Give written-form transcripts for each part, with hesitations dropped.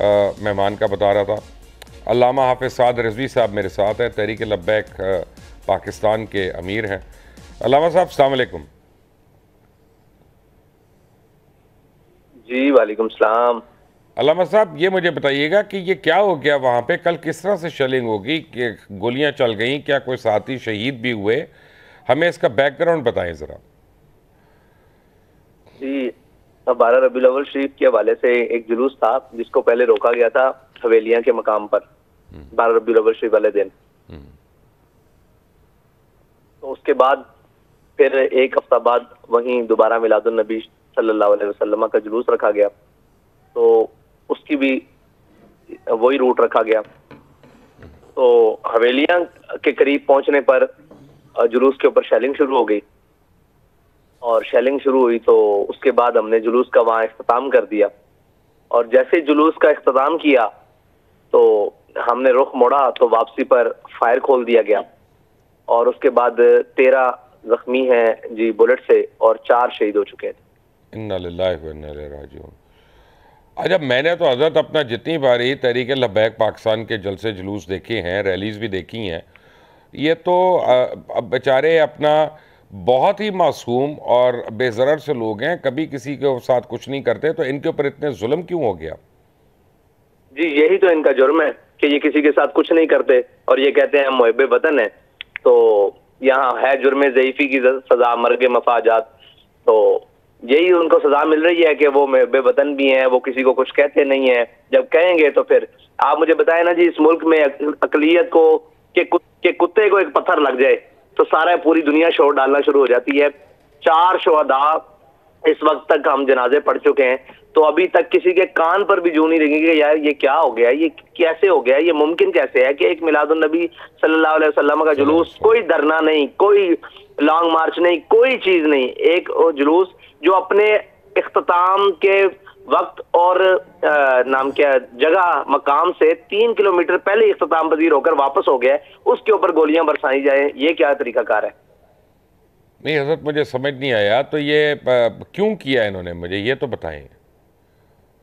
मेहमान का बता रहा था। अल्लामा हाफिज़ साद रिजवी साहब मेरे साथ हैं, तहरीक लब्बैक पाकिस्तान के अमीर हैं। अल्लामा साहब अस्सलाम वालेकुम। जी वालेकुम सलाम। अल्लामा साहब ये मुझे बताइएगा कि ये क्या हो गया वहाँ पे, कल किस तरह से शेलिंग होगी, कि गोलियाँ चल गई, क्या कोई साथी शहीद भी हुए? हमें इसका बैकग्राउंड बताएं ज़रा। जी, 12 रबीउल अव्वल शरीफ के हवाले से एक जुलूस था जिसको पहले रोका गया था हवेलियां के मकाम पर 12 रबीउल अव्वल शरीफ वाले दिन। तो उसके बाद फिर एक हफ्ता बाद वहीं दोबारा मिलादुन नबी सल्लल्लाहु अलैहि वसल्लम का जुलूस रखा गया, तो उसकी भी वही रूट रखा गया। तो हवेलियां के करीब पहुंचने पर जुलूस के ऊपर शेलिंग शुरू हो गई, और शेलिंग शुरू हुई तो उसके बाद हमने जुलूस का वहां इख्तिताम कर दिया। और जैसे ही जुलूस का इख्तिताम किया तो हमने रुख मोड़ा तो वापसी पर फायर खोल दिया गया, और उसके बाद 13 जख्मी हैं जी बुलेट से, और 4 शहीद हो चुके हैं। इन्ना लिल्लाहि व इन्ना इलैहि राजिऊन। अच्छा, मैंने तो हज़रत अपना जितनी बारी तहरीक लब्बैक पाकिस्तान के जलसे जुलूस देखे हैं, रैलीज़ भी देखी हैं, ये तो अब बेचारे अपना बहुत ही मासूम और बेज़रर से लोग हैं, कभी किसी के साथ कुछ नहीं करते, तो इनके ऊपर इतने जुल्म क्यों हो गया? जी यही तो इनका जुर्म है कि ये किसी के साथ कुछ नहीं करते और ये कहते हैं हम मुहिब्बे वतन है। तो यहाँ है जुर्म ज़ईफ़ी की सजा, मर्ग मफाजात। तो यही उनको सजा मिल रही है कि वो मुहिब्बे वतन भी हैं, वो किसी को कुछ कहते नहीं है। जब कहेंगे तो फिर आप मुझे बताएं ना जी, इस मुल्क में अकलियत को के कुत्ते को एक पत्थर लग जाए तो सारा पूरी दुनिया शोर डालना शुरू हो जाती है। 4 शुहदा इस वक्त तक हम जनाजे पढ़ चुके हैं, तो अभी तक किसी के कान पर भी जू नहीं लगी कि यार ये क्या हो गया, ये कैसे हो गया, ये मुमकिन कैसे है कि एक मिलादुन नबी सल्लल्लाहु अलैहि वसल्लम का जुलूस, कोई धरना नहीं, कोई लॉन्ग मार्च नहीं, कोई चीज नहीं, एक जुलूस जो अपने इख्तिताम के वक्त और नाम क्या जगह मकाम से 3 किलोमीटर पहले इख्तिताम पजीर होकर वापस हो गया है, उसके ऊपर गोलियां बरसाई जाए, ये क्या तरीकाकार है? नहीं हज़रत, मुझे समझ नहीं आया, तो ये क्यों किया इन्होंने, मुझे ये तो बताएं।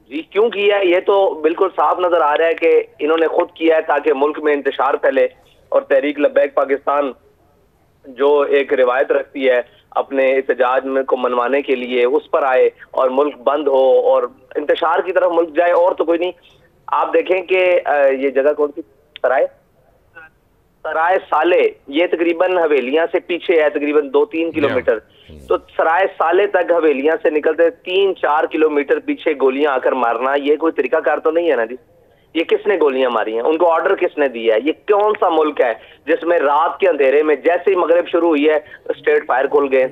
जी क्यों किया है ये तो बिल्कुल साफ नजर आ रहा है कि इन्होंने खुद किया है ताकि मुल्क में इंतशार फैले, और तहरीक लब्बैक पाकिस्तान जो एक रिवायत रखती है अपने एहतजाज में को मनवाने के लिए, उस पर आए और मुल्क बंद हो और इंतशार की तरफ मुल्क जाए, और तो कोई नहीं। आप देखें कि ये जगह कौन सी, सराय सराय साले, ये तकरीबन हवेलियां से पीछे है, तकरीबन 2-3 किलोमीटर। तो सराय साले तक हवेलियां से निकलते 3-4 किलोमीटर पीछे गोलियां आकर मारना, ये कोई तरीकाकार तो नहीं है ना जी। ये किसने गोलियां मारी हैं, उनको ऑर्डर किसने दिया है? ये कौन सा मुल्क है जिसमें रात के अंधेरे में जैसे ही मगरिब शुरू हुई है स्ट्रेट फायर खोल गए?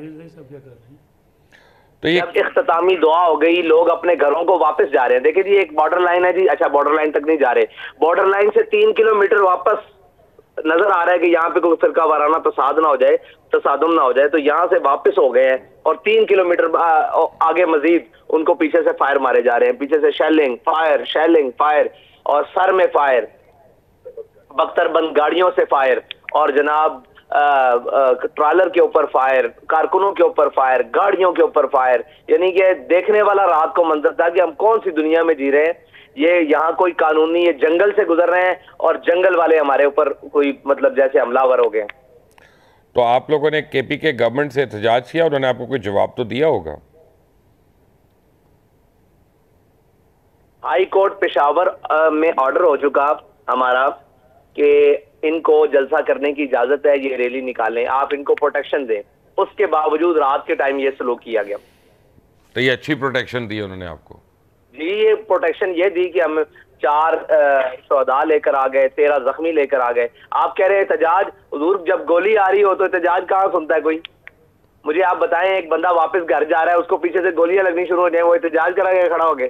तो ये जब इख्तितामी दुआ हो गई, लोग अपने घरों को वापस जा रहे हैं। देखिए जी, एक बॉर्डर लाइन है जी, अच्छा बॉर्डर लाइन तक नहीं जा रहे, बॉर्डर लाइन से 3 किलोमीटर वापस नजर आ रहा है कि यहाँ पे कोई फिरका वाराना तसाद ना हो जाए, तसादुम ना हो जाए, तो यहाँ से वापस हो गए हैं, और 3 किलोमीटर आगे मजीद उनको पीछे से फायर मारे जा रहे हैं, पीछे से शेलिंग फायर, और सर में फायर, बख्तरबंद गाड़ियों से फायर, और जनाब ट्रॉलर के ऊपर फायर, कारकुनों के ऊपर फायर, गाड़ियों के ऊपर फायर। यानी कि देखने वाला रात को मंजर था कि हम कौन सी दुनिया में जी रहे हैं। ये यहाँ कोई कानून नहीं, ये जंगल से गुजर रहे हैं और जंगल वाले हमारे ऊपर कोई मतलब जैसे हमलावर हो गए। तो आप लोगों ने केपी के गवर्नमेंट से एहतजाज किया, उन्होंने आपको कोई जवाब तो दिया होगा? हाई कोर्ट पेशावर में ऑर्डर हो चुका हमारा कि इनको जलसा करने की इजाजत है, ये रैली निकालें, आप इनको प्रोटेक्शन दें। उसके बावजूद रात के टाइम ये सलूक किया गया। तो ये अच्छी प्रोटेक्शन दी उन्होंने आपको? जी ये प्रोटेक्शन ये दी कि हम 4 शुहदा लेकर आ गए, 13 जख्मी लेकर आ गए। आप कह रहे हैं एहतजाज, हुजूर जब गोली आ रही हो तो एहतजाज कहाँ सुनता है कोई? मुझे आप बताएं, एक बंदा वापस घर जा रहा है, उसको पीछे से गोलियां लगनी शुरू हो जाए, वो एहतजाज करा के खड़ा हो गए?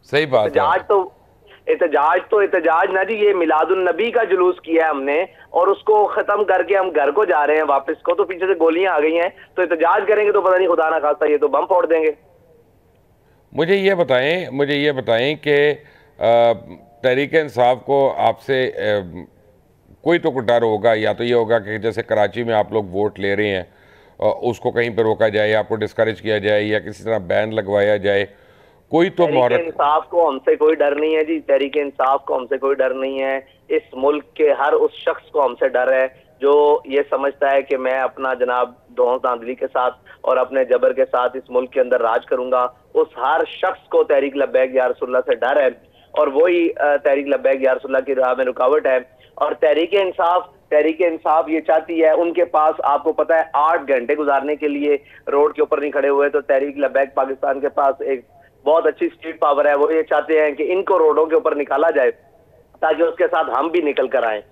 सही बात है। एहतजाज ना जी, ये मिलादुन नबी का जुलूस किया है हमने, और उसको खत्म करके हम घर को जा रहे हैं वापस को, तो पीछे से गोलियां आ गई हैं, तो एहतजाज करेंगे तो पता नहीं खुदा ना खास्ता ये तो बम फोड़ देंगे। मुझे ये बताएं कि तहरीक इंसाफ को आपसे कोई तो डर होगा, या तो ये होगा कि जैसे कराची में आप लोग वोट ले रहे हैं, उसको कहीं पर रोका जाए, आपको डिस्करेज किया जाए, या किसी तरह बैन लगवाया जाए, कोई तो तहरीक मोहरत। इंसाफ को हमसे कोई डर नहीं है जी, तहरीक इंसाफ को हमसे कोई डर नहीं है। इस मुल्क के हर उस शख्स को हमसे डर है जो ये समझता है कि मैं अपना जनाब धौंस धांधली के साथ और अपने जबर के साथ इस मुल्क के अंदर राज करूंगा। उस हर शख्स को तहरीक लब्बैक या रसूलुल्लाह से डर है, और वही तहरीक लब्बैक या रसूलुल्लाह की राह में रुकावट है। और तहरीक इंसाफ ये चाहती है, उनके पास आपको पता है 8 घंटे गुजारने के लिए रोड के ऊपर नहीं खड़े हुए, तो तहरीक लब्बैक पाकिस्तान के पास एक बहुत अच्छी स्ट्रीट पावर है। वो ये चाहते हैं कि इनको रोडों के ऊपर निकाला जाए ताकि उसके साथ हम भी निकल कर आए।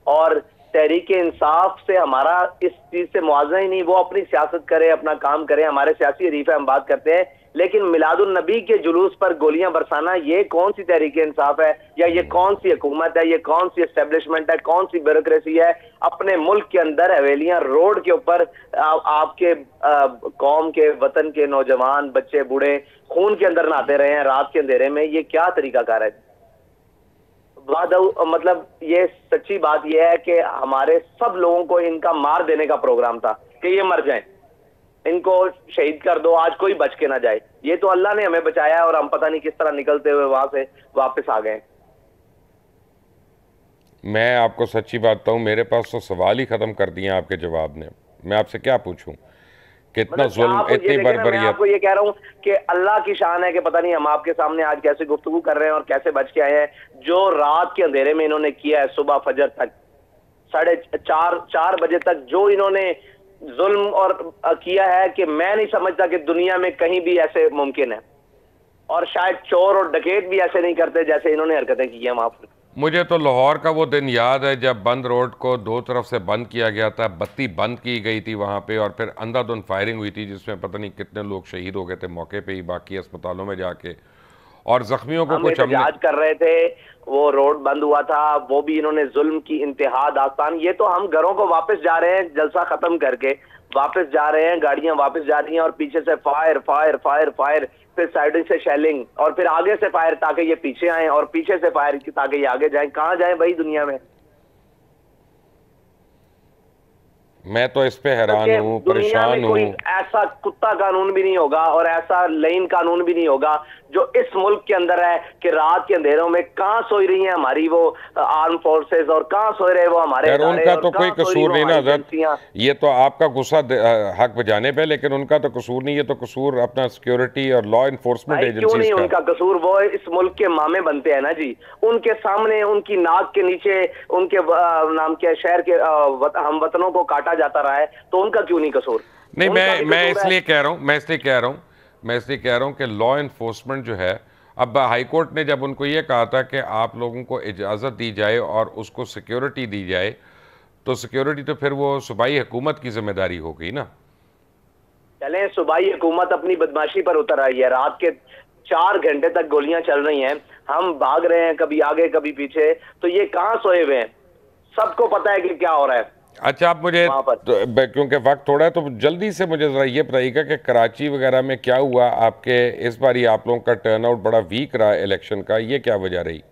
और तहरीक इंसाफ से हमारा इस चीज से मुआवजा ही नहीं, वो अपनी सियासत करे, अपना काम करे, हमारे सियासी हरीफ है, हम बात करते हैं, लेकिन मिलादुन नबी के जुलूस पर गोलियां बरसाना, ये कौन सी तहरीक इंसाफ है, या ये कौन सी हुकूमत है, ये कौन सी एस्टेब्लिशमेंट है, कौन सी ब्यूरोक्रेसी है? अपने मुल्क के अंदर हवेलियां रोड के ऊपर आपके कौम के वतन के नौजवान बच्चे बूढ़े खून के अंदर नहाते रहे हैं रात के अंधेरे में, ये क्या तरीकाकार है? मतलब ये सच्ची बात यह है कि हमारे सब लोगों को इनका मार देने का प्रोग्राम था कि ये मर जाएं, इनको शहीद कर दो, आज कोई बच के ना जाए। ये तो अल्लाह ने हमें बचाया और हम पता नहीं किस तरह निकलते हुए वहां से वापस आ गए। मैं आपको सच्ची बात बताऊं, मेरे पास तो सवाल ही खत्म कर दिए आपके जवाब ने। मैं आपसे क्या पूछूं, कितना मतलब जुल्म, आप ये इतनी देखें ना, मैं बर्बरियत। आपको ये कह रहा हूं कि अल्लाह की शान है कि पता नहीं हम आपके सामने आज कैसे गुफ्तगू कर रहे हैं और कैसे बच के आए हैं। जो रात के अंधेरे में इन्होंने किया है, सुबह फजर तक 4:30 बजे तक जो इन्होंने जुल्म और किया है, कि मैं नहीं समझता कि दुनिया में कहीं भी ऐसे मुमकिन है। और शायद चोर और डकैत भी ऐसे नहीं करते जैसे इन्होंने हरकतें की हैं वहां पर। मुझे तो लाहौर का वो दिन याद है जब बंद रोड को दो तरफ से बंद किया गया था, बत्ती बंद की गई थी वहाँ पे, और फिर अंधाधुंध फायरिंग हुई थी जिसमें पता नहीं कितने लोग शहीद हो गए थे मौके पे ही, बाकी अस्पतालों में जाके, और जख्मियों को हम कुछ हमने। एहतजाज कर रहे थे, वो रोड बंद हुआ था, वो भी इन्होंने जुल्म की इंतहा दास्तान। ये तो हम घरों को वापस जा रहे हैं, जलसा खत्म करके वापस जा रहे हैं, गाड़ियां वापस जा रही हैं, और पीछे से फायर फायर फायर फायर, फिर साइड से शेलिंग, और फिर आगे से फायर ताकि ये पीछे आए, और पीछे से फायर ताकि ये आगे जाएं। कहां जाएं भाई दुनिया में? मैं तो इस पे हैरान हूँ, दुनिया में परेशान कोई हूँ। ऐसा कुत्ता कानून भी नहीं होगा और ऐसा लेन कानून भी नहीं होगा जो इस मुल्क के अंदर है कि रात के अंधेरों में कहां सोई रही हैं हमारी वो आर्म फोर्सेस, और कहां सोए रहे वो हमारे यार इदारे, उनका और तो कोई कहां सोई रही कसूर वो नहीं ना हमारी हजरत, एजेंसियां। ये तो आपका गुस्सा हक बजाने पे, लेकिन उनका तो कसूर नहीं, ये तो कसूर अपना सिक्योरिटी और लॉ इन्फोर्समेंट भाई क्यों एजेंसीज नहीं का। उनका कसूर? वो इस मुल्क के मामे बनते हैं ना जी, उनके सामने उनकी नाक के नीचे उनके नाम के शहर के हम वतनों को काटा जाता रहा है, तो उनका क्यों नहीं कसूर? नहीं, उनका भी मैं कसूर है। इसलिए कह रहा हूँ, मैं इसलिए कह रहा हूँ कि लॉ इन्फोर्समेंट जो है, अब हाई कोर्ट ने जब उनको ये कहा था कि आप लोगों को इजाज़त दी जाए और उसको सिक्योरिटी दी जाए, तो सिक्योरिटी तो फिर वो सूबाई हुकूमत की जिम्मेदारी हो गई ना। चले सूबाई हुकूमत अपनी बदमाशी पर उतर आई है, रात के 4 घंटे तक गोलियां चल रही हैं, हम भाग रहे हैं कभी आगे कभी पीछे, तो ये कहां सोए हुए हैं? सबको पता है कि क्या हो रहा है अच्छा, आप मुझे वहां पर। क्योंकि वक्त थोड़ा है तो जल्दी से मुझे ज़रा ये बताइएगा कि कराची वगैरह में क्या हुआ आपके, इस बार ही आप लोगों का टर्नआउट बड़ा वीक रहा इलेक्शन का, ये क्या वजह रही?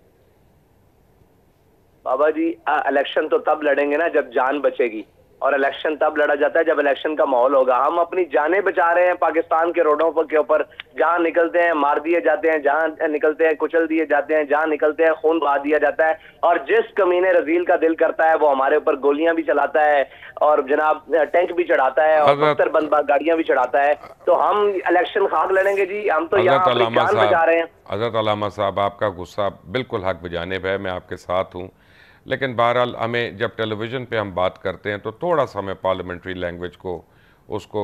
बाबा जी, इलेक्शन तो तब लड़ेंगे ना जब जान बचेगी, और इलेक्शन तब लड़ा जाता है जब इलेक्शन का माहौल होगा। हम अपनी जानें बचा रहे हैं पाकिस्तान के रोडों पर के ऊपर, जहां निकलते हैं मार दिए जाते हैं, जहां निकलते हैं कुचल दिए जाते हैं, जहां निकलते हैं खून बहा दिया जाता है, और जिस कमीने रजील का दिल करता है वो हमारे ऊपर गोलियां भी चलाता है, और जनाब टैंक भी चढ़ाता है, और बख्तर बंद गाड़ियां भी चढ़ाता है। तो हम इलेक्शन खाक लड़ेंगे जी, हम तो यहाँ अपनी जान बचा रहे हैं। हज़रत अल्लामा साहब, आपका गुस्सा बिल्कुल हक बजानिब है, मैं आपके साथ हूँ, लेकिन बहरहाल हमें जब टेलीविज़न पे हम बात करते हैं तो थोड़ा सा हमें पार्लियामेंट्री लैंग्वेज को उसको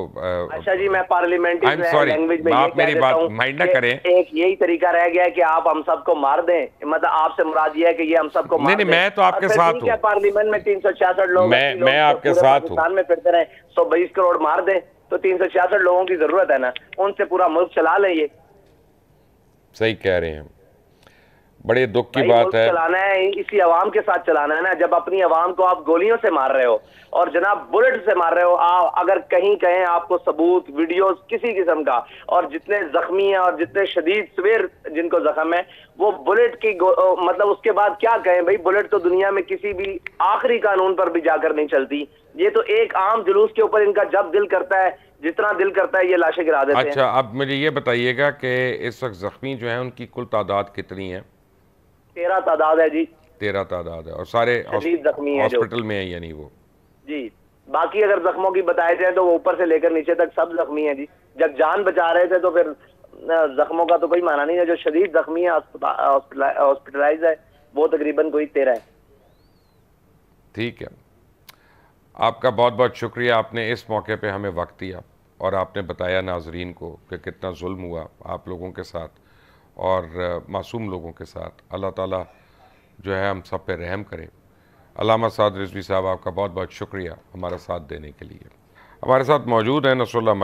अच्छा जी, मैं पार्लियामेंट्री लैंग्वेज में आप मेरी बात माइंड ना करें। एक यही तरीका रह गया है कि आप हम सबको मार दें, मतलब आपसे मुराद ये है कि ये हम सबको मार दें। नहीं, मैं तो आपके साथ हूँ। पार्लियामेंट में 366 लोग, मैं आपके साथ हूँ। पाकिस्तान में फिरते रहे, 122 करोड़ मार दें, तो 366 लोगों की जरूरत है ना, उनसे पूरा मुल्क चला लें। ये सही कह रहे हैं। बड़े दुख की भाई बात मुल्क है। चलाना है, इसी अवाम के साथ चलाना है ना। जब अपनी अवाम को आप गोलियों से मार रहे हो और जनाब बुलेट से मार रहे हो, अगर कहीं कहें आपको सबूत वीडियोस किसी किस्म का, और जितने जख्मी हैं और जितने शदीद सवेर जिनको जख्म है, वो बुलेट की मतलब उसके बाद क्या कहें भाई। बुलेट तो दुनिया में किसी भी आखिरी कानून पर भी जाकर नहीं चलती। ये तो एक आम जुलूस के ऊपर इनका जब दिल करता है, जितना दिल करता है, ये लाशें गिरा देते हैं। अच्छा, अब मुझे ये बताइएगा कि इस वक्त ज़ख्मी जो हैं उनकी कुल तादाद कितनी है? 13 तादाद है जी। 13 तादाद है, और सारे शदीद जख्मी है जो। हॉस्पिटल में है यानी वो? जी। बाकी अगर जख्मों की बताए जाए तो वो ऊपर से लेकर नीचे तक सब जख्मी है जी। जब जान बचा रहे थे तो फिर जख्मों का तो कोई माना नहीं है। जो शदीद जख्मी है, हॉस्पिटलाइज है, वो तकरीबन कोई 13 है। ठीक है, आपका बहुत बहुत शुक्रिया, आपने इस मौके पे हमें वक्त दिया और आपने बताया नाजरीन को कि कितना जुल्म हुआ आप लोगों के साथ और मासूम लोगों के साथ। अल्लाह ताला जो है हम सब पे रहम करे। अल्लामा साद रिजवी साहब, आपका बहुत बहुत शुक्रिया हमारा साथ देने के लिए। हमारे साथ मौजूद हैं नसरुल्लाह